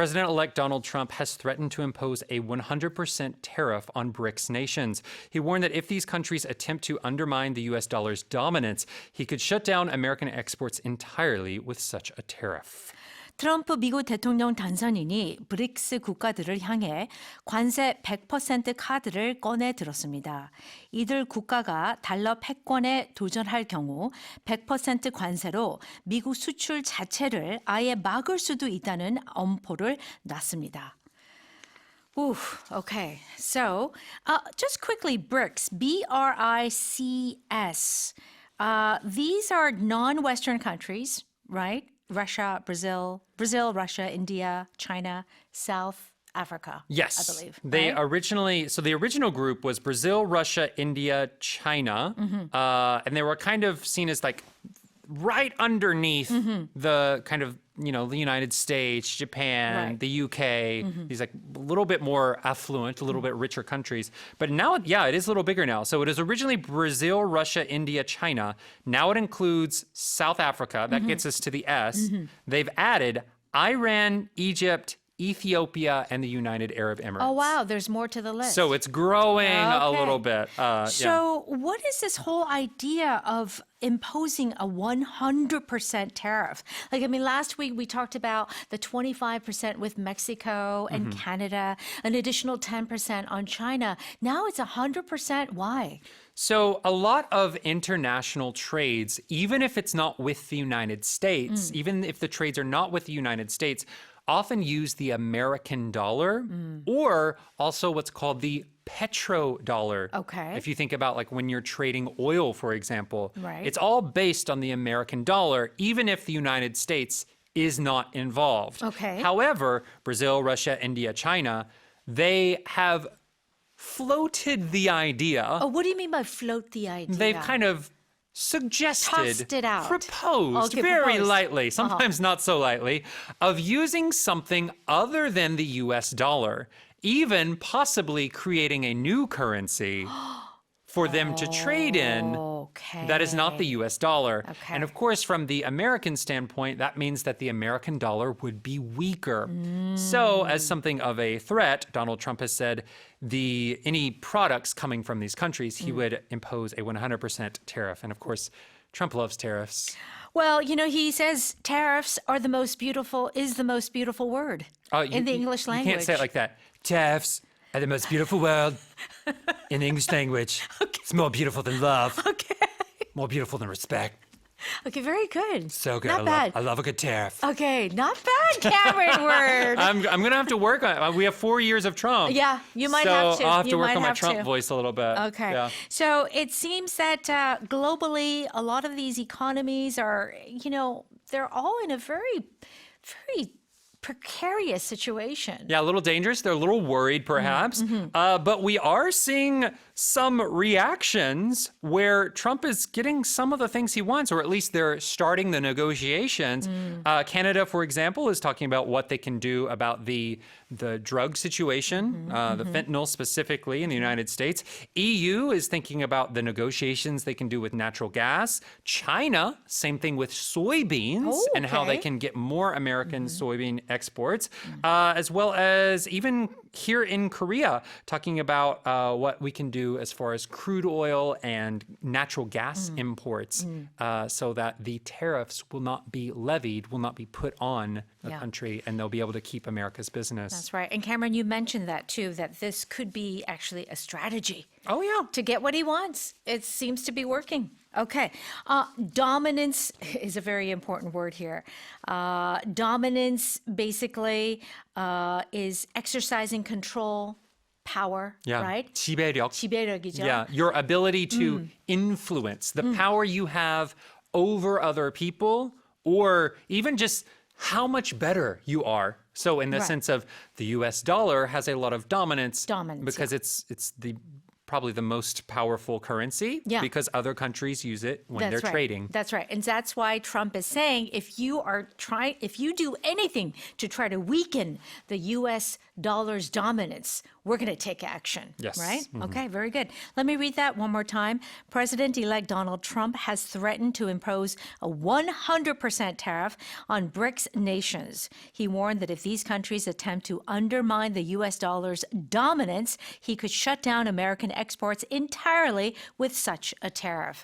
President-elect Donald Trump has threatened to impose a 100% tariff on BRICS nations. He warned that if these countries attempt to undermine the U.S. dollar's dominance, he could shut down American exports entirely with such a tariff. 트럼프 미국 대통령 당선인이 브릭스 국가들을 향해 관세 100% 카드를 꺼내 들었습니다. 이들 국가가 달러 패권에 도전할 경우 100% 관세로 미국 수출 자체를 아예 막을 수도 있다는 엄포를 놨습니다. Ooh, okay. So, just quickly, BRICS, B-R-I-C-S. These are non-Western countries, right? Russia, Brazil, Russia, India, China, South Africa. Yes. I believe. They right? the original group was Brazil, Russia, India, China. And they were kind of seen as like right underneath the kind of, the United States, Japan, the UK, these like a little bit more affluent, a little bit richer countries. But now, it is a little bigger now. So it is originally Brazil, Russia, India, China. Now it includes South Africa. That gets us to the S. They've added Iran, Egypt, Ethiopia, and the United Arab Emirates. Oh, wow. There's more to the list. So it's growing a little bit. So what is this whole idea of imposing a 100% tariff? Last week we talked about the 25% with Mexico and Canada, an additional 10% on China. Now it's 100%. Why? So a lot of international trades, even if it's not with the United States, even if the trades are not with the United States, often use the American dollar or also what's called the petrodollar. Okay. If you think about like when you're trading oil, for example, Right. it's all based on the American dollar, even if the United States is not involved. Okay. However, Brazil, Russia, India, China, they have floated the idea. Oh, what do you mean by float the idea? They've kind of suggested, Tossed it out. proposed Okay, very proposed. lightly, sometimes not so lightly, of using something other than the US dollar, even possibly creating a new currency for them to trade in Okay. that is not the US dollar. Okay. And of course, from the American standpoint, that means that the American dollar would be weaker. So, as something of a threat, Donald Trump has said any products coming from these countries, he would impose a 100% tariff. And of course, Trump loves tariffs. Well, he says tariffs is the most beautiful word in the English language. You can't say it like that. Tariffs are the most beautiful word in the English language. It's more beautiful than love. Okay. More beautiful than respect. Okay, very good. So good. Not bad. I love a good tariff. Okay, not bad, Cameron word. I'm going to have to work on it. We have 4 years of Trump. Yeah, you might have to. So I'll have You to work might on my have Trump to. voice a little bit. Okay. Yeah. So it seems that globally, a lot of these economies are, they're all in a very, very precarious situation. Yeah, a little dangerous. They're a little worried, perhaps. But we are seeing some reactions where Trump is getting some of the things he wants, or at least they're starting the negotiations. Canada, for example, is talking about what they can do about the drug situation, the fentanyl specifically in the United States. EU is thinking about the negotiations they can do with natural gas. China, same thing with soybeans and how they can get more American soybean exports, as well as even here in Korea, talking about what we can do as far as crude oil and natural gas imports, so that the tariffs will not be levied, will not be put on the country, and they'll be able to keep America's business. That's right. And Cameron, you mentioned that too, that this could be actually a strategy. Oh, yeah. To get what he wants. It seems to be working. Okay. Dominance is a very important word here. Dominance basically is exercising control, power, Yeah. right? 지배력. 지배력이죠. Yeah, your ability to influence, the power you have over other people, or even just how much better you are. So in the Right. sense of the US dollar has a lot of dominance, Dominance, because it's the probably the most powerful currency Yeah. because other countries use it when they're right. trading. That's right. And that's why Trump is saying if you do anything to try to weaken the US dollar's dominance, we're going to take action. Yes. Right? Okay, very good. Let me read that one more time. President-elect Donald Trump has threatened to impose a 100% tariff on BRICS nations. He warned that if these countries attempt to undermine the US dollar's dominance, he could shut down American exports entirely with such a tariff.